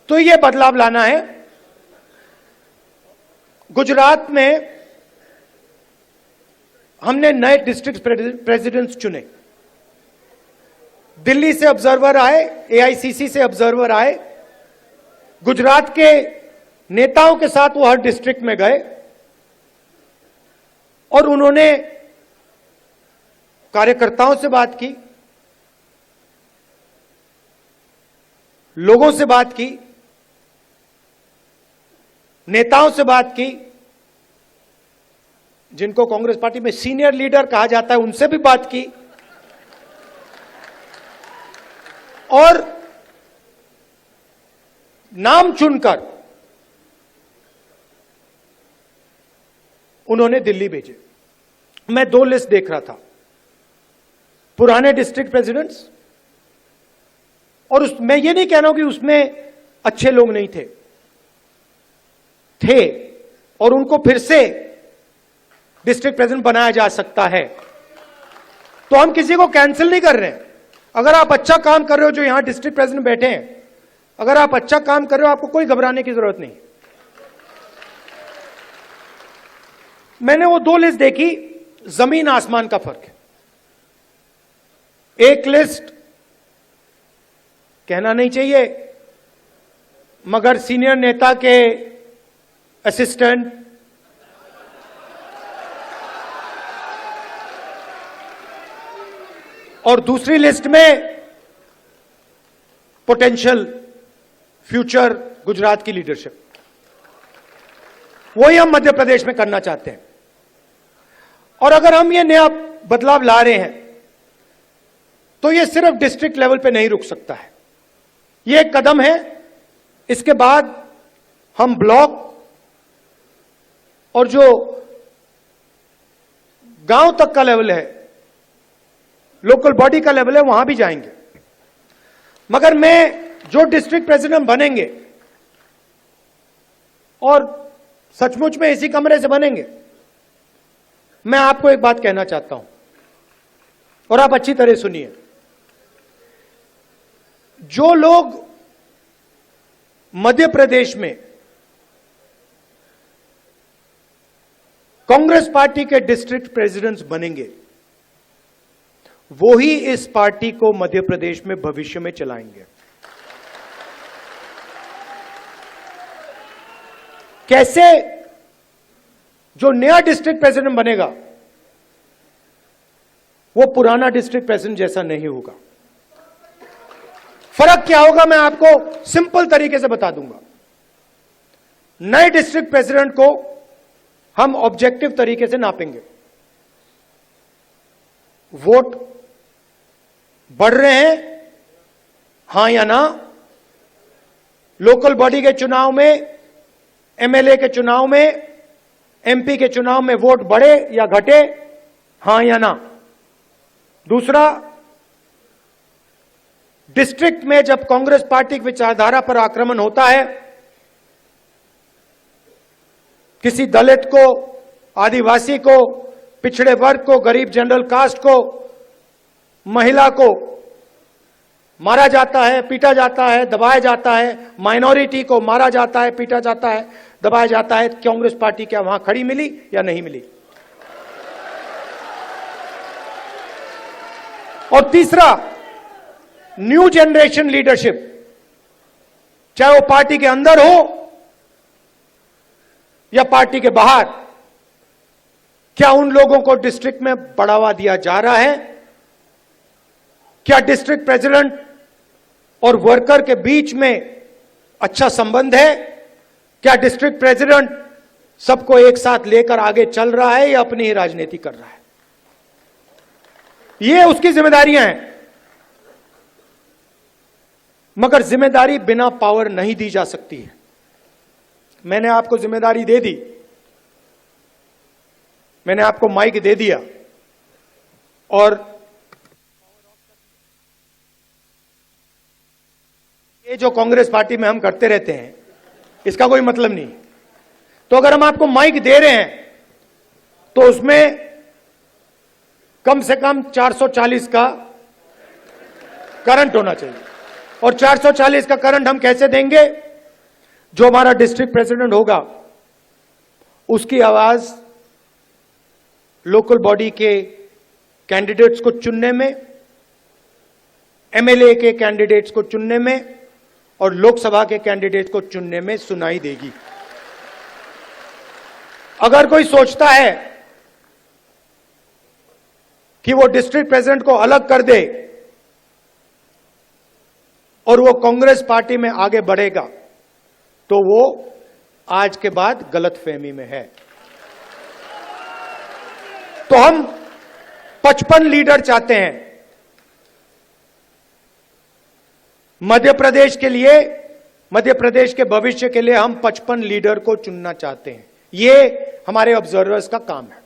तो ये बदलाव लाना है। गुजरात में हमने नए डिस्ट्रिक्ट प्रेसिडेंट्स चुने। दिल्ली से ऑब्जर्वर आए, एआईसीसी से ऑब्जर्वर आए। गुजरात के नेताओं के साथ वो हर डिस्ट्रिक्ट में गए और उन्होंने कार्यकर्ताओं से बात की, लोगों से बात की, नेताओं से बात की, जिनको कांग्रेस पार्टी में सीनियर लीडर कहा जाता है उनसे भी बात की, और नाम चुनकर उन्होंने दिल्ली भेजे। मैं 2 लिस्ट देख रहा था, पुराने डिस्ट्रिक्ट प्रेसिडेंट्स, और मैं ये नहीं कह रहा हूं कि उसमें अच्छे लोग नहीं थे, और उनको फिर से डिस्ट्रिक्ट प्रेसिडेंट बनाया जा सकता है। तो हम किसी को कैंसिल नहीं कर रहे हैं। अगर आप अच्छा काम कर रहे हो, जो यहां डिस्ट्रिक्ट प्रेसिडेंट बैठे हैं, अगर आप अच्छा काम कर रहे हो, आपको कोई घबराने की जरूरत नहीं। मैंने वो 2 लिस्ट देखी, जमीन आसमान का फर्क है। एक लिस्ट कहना नहीं चाहिए, मगर सीनियर नेता के असिस्टेंट, और दूसरी लिस्ट में पोटेंशियल फ्यूचर गुजरात की लीडरशिप। वही हम मध्य प्रदेश में करना चाहते हैं। और अगर हम ये नया बदलाव ला रहे हैं तो ये सिर्फ डिस्ट्रिक्ट लेवल पे नहीं रुक सकता है। ये एक कदम है। इसके बाद हम ब्लॉक और जो गांव तक का लेवल है, लोकल बॉडी का लेवल है, वहां भी जाएंगे। मगर मैं जो डिस्ट्रिक्ट प्रेसिडेंट बनेंगे, और सचमुच में इसी कमरे से बनेंगे, मैं आपको एक बात कहना चाहता हूं और आप अच्छी तरह सुनिए। जो लोग मध्य प्रदेश में कांग्रेस पार्टी के डिस्ट्रिक्ट प्रेसिडेंट्स बनेंगे, वो ही इस पार्टी को मध्य प्रदेश में भविष्य में चलाएंगे। कैसे? जो नया डिस्ट्रिक्ट प्रेसिडेंट बनेगा वो पुराना डिस्ट्रिक्ट प्रेसिडेंट जैसा नहीं होगा। फर्क क्या होगा मैं आपको सिंपल तरीके से बता दूंगा। नए डिस्ट्रिक्ट प्रेसिडेंट को हम ऑब्जेक्टिव तरीके से नापेंगे। वोट बढ़ रहे हैं, हां या ना? लोकल बॉडी के चुनाव में, एमएलए के चुनाव में, एमपी के चुनाव में वोट बढ़े या घटे, हां या ना? दूसरा, डिस्ट्रिक्ट में जब कांग्रेस पार्टी की विचारधारा पर आक्रमण होता है, किसी दलित को, आदिवासी को, पिछड़े वर्ग को, गरीब जनरल कास्ट को, महिला को मारा जाता है, पीटा जाता है, दबाया जाता है, माइनॉरिटी को मारा जाता है, पीटा जाता है, दबाया जाता है, कांग्रेस पार्टी क्या वहां खड़ी मिली या नहीं मिली? और तीसरा, न्यू जनरेशन लीडरशिप, चाहे वो पार्टी के अंदर हो या पार्टी के बाहर, क्या उन लोगों को डिस्ट्रिक्ट में बढ़ावा दिया जा रहा है? क्या डिस्ट्रिक्ट प्रेसिडेंट और वर्कर के बीच में अच्छा संबंध है? क्या डिस्ट्रिक्ट प्रेसिडेंट सबको एक साथ लेकर आगे चल रहा है या अपनी ही राजनीति कर रहा है? ये उसकी जिम्मेदारियां हैं। मगर जिम्मेदारी बिना पावर नहीं दी जा सकती है। मैंने आपको जिम्मेदारी दे दी, मैंने आपको माइक दे दिया, और ये जो कांग्रेस पार्टी में हम करते रहते हैं, इसका कोई मतलब नहीं। तो अगर हम आपको माइक दे रहे हैं तो उसमें कम से कम 440 का करंट होना चाहिए। और 440 का करंट हम कैसे देंगे? जो हमारा डिस्ट्रिक्ट प्रेसिडेंट होगा उसकी आवाज लोकल बॉडी के कैंडिडेट्स को चुनने में, एमएलए के कैंडिडेट्स को चुनने में और लोकसभा के कैंडिडेट को चुनने में सुनाई देगी। अगर कोई सोचता है कि वो डिस्ट्रिक्ट प्रेसिडेंट को अलग कर दे और वो कांग्रेस पार्टी में आगे बढ़ेगा तो वो आज के बाद गलतफहमी में है। तो हम 55 लीडर चाहते हैं मध्य प्रदेश के लिए, मध्य प्रदेश के भविष्य के लिए हम 55 लीडर को चुनना चाहते हैं। ये हमारे ऑब्जर्वर्स का काम है।